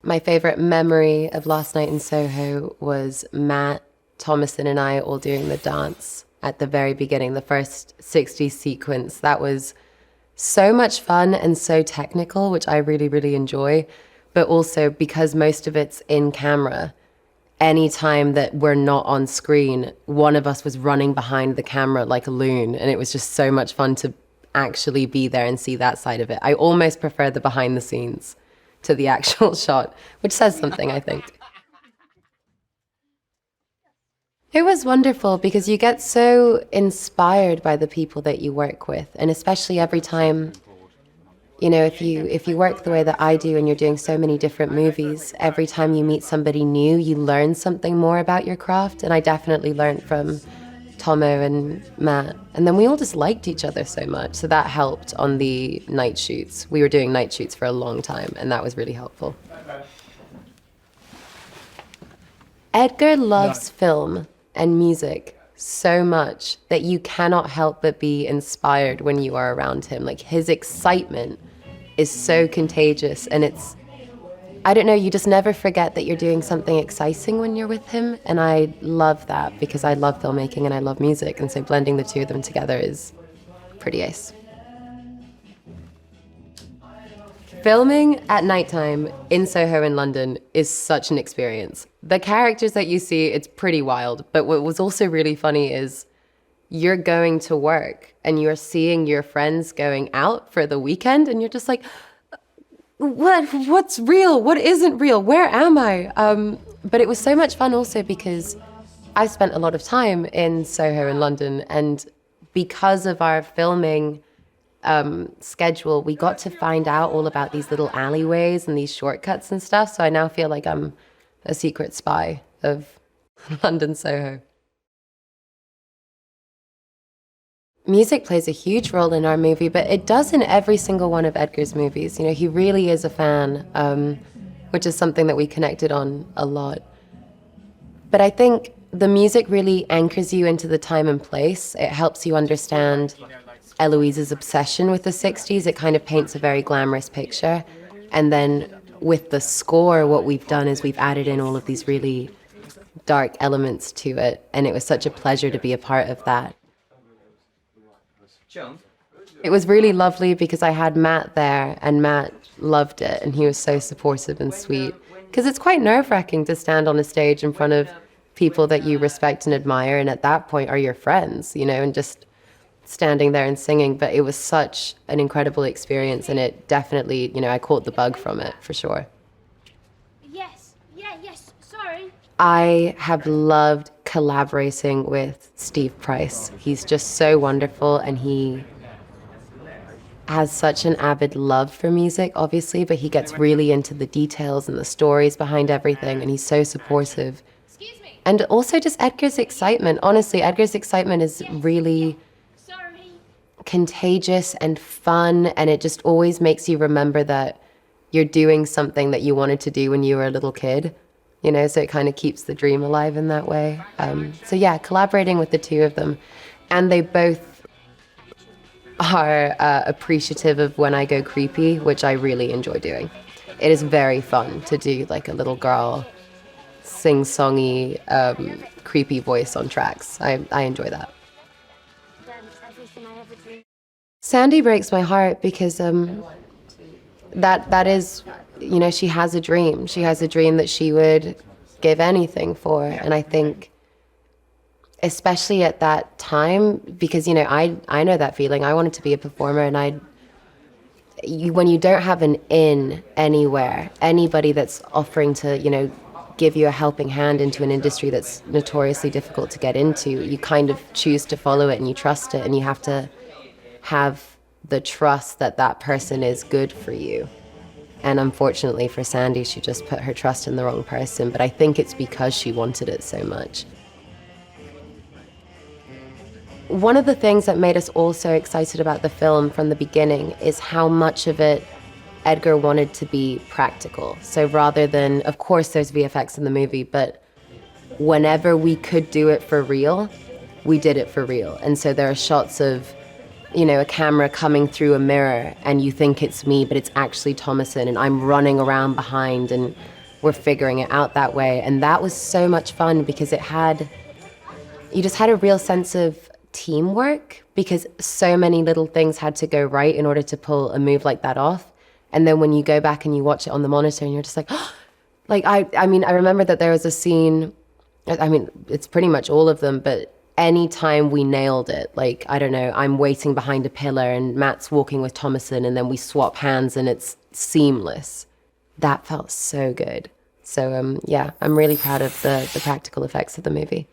My favorite memory of last night in Soho was Matt, Thomasin, and I all doing the dance at the very beginning, the first 60 sequence. That was so much fun and so technical, which I really, really enjoy. But also because most of it's in camera, any time that we're not on screen, one of us was running behind the camera like a loon. And it was just so much fun to actually be there and see that side of it. I almost prefer the behind the scenes to the actual shot, which says something, I think. It was wonderful because you get so inspired by the people that you work with. And especially every time, you know, if you work the way that I do and you're doing so many different movies, every time you meet somebody new, you learn something more about your craft. And I definitely learned from Tomo and Matt. And then we all just liked each other so much. So that helped on the night shoots. We were doing night shoots for a long time, and that was really helpful. Edgar loves film and music so much that you cannot help but be inspired when you are around him. Like, his excitement is so contagious, and it's, I don't know, you just never forget that you're doing something exciting when you're with him. And I love that because I love filmmaking and I love music. And so blending the two of them together is pretty ace. Filming at nighttime in Soho in London is such an experience. The characters that you see, it's pretty wild. But what was also really funny is you're going to work and you're seeing your friends going out for the weekend and you're just like, what's real? What isn't real? Where am I? But it was so much fun also because I spent a lot of time in Soho in London, and because of our filming schedule, we got to find out all about these little alleyways and these shortcuts and stuff. So I now feel like I'm a secret spy of London Soho. Music plays a huge role in our movie, but it does in every single one of Edgar's movies. You know, he really is a fan, which is something that we connected on a lot. But I think the music really anchors you into the time and place. It helps you understand Eloise's obsession with the 60s. It kind of paints a very glamorous picture. And then with the score, what we've done is we've added in all of these really dark elements to it. And it was such a pleasure to be a part of that. It was really lovely because I had Matt there, and Matt loved it, and he was so supportive and sweet. Because it's quite nerve-wracking to stand on a stage in front of people that you respect and admire, and at that point are your friends, you know, and just standing there and singing. But it was such an incredible experience, and it definitely, you know, I caught the bug from it, for sure. Yes, sorry. I have loved collaborating with Steve Price. He's just so wonderful, and he has such an avid love for music, obviously, but he gets really into the details and the stories behind everything, and he's so supportive. Excuse me. And also just Edgar's excitement. Honestly, Edgar's excitement is really contagious and fun, and it just always makes you remember that you're doing something that you wanted to do when you were a little kid. You know, so it kind of keeps the dream alive in that way. So yeah, collaborating with the two of them. And they both are appreciative of when I go creepy, which I really enjoy doing. It is very fun to do like a little girl sing-songy, creepy voice on tracks. I enjoy that. Sandy breaks my heart because that is, you know, she has a dream. She has a dream that she would give anything for. And I think, especially at that time, because, you know, I know that feeling. I wanted to be a performer, and when you don't have an in anywhere, anybody that's offering to, you know, give you a helping hand into an industry that's notoriously difficult to get into, you kind of choose to follow it and you trust it, and you have to have the trust that that person is good for you. And unfortunately for Sandy, she just put her trust in the wrong person, but I think it's because she wanted it so much. One of the things that made us all so excited about the film from the beginning is how much of it Edgar wanted to be practical. So rather than, of course there's VFX in the movie, but whenever we could do it for real, we did it for real. And so there are shots of you know, a camera coming through a mirror and you think it's me, but it's actually Thomasin, and I'm running around behind and we're figuring it out that way. And that was so much fun because you just had a real sense of teamwork, because so many little things had to go right in order to pull a move like that off. And then when you go back and you watch it on the monitor and you're just like, oh, like, I mean, I remember that there was a scene, I mean, it's pretty much all of them, but anytime we nailed it, like, I don't know, I'm waiting behind a pillar and Matt's walking with Thomasin and then we swap hands and it's seamless. That felt so good. So, yeah, I'm really proud of the practical effects of the movie.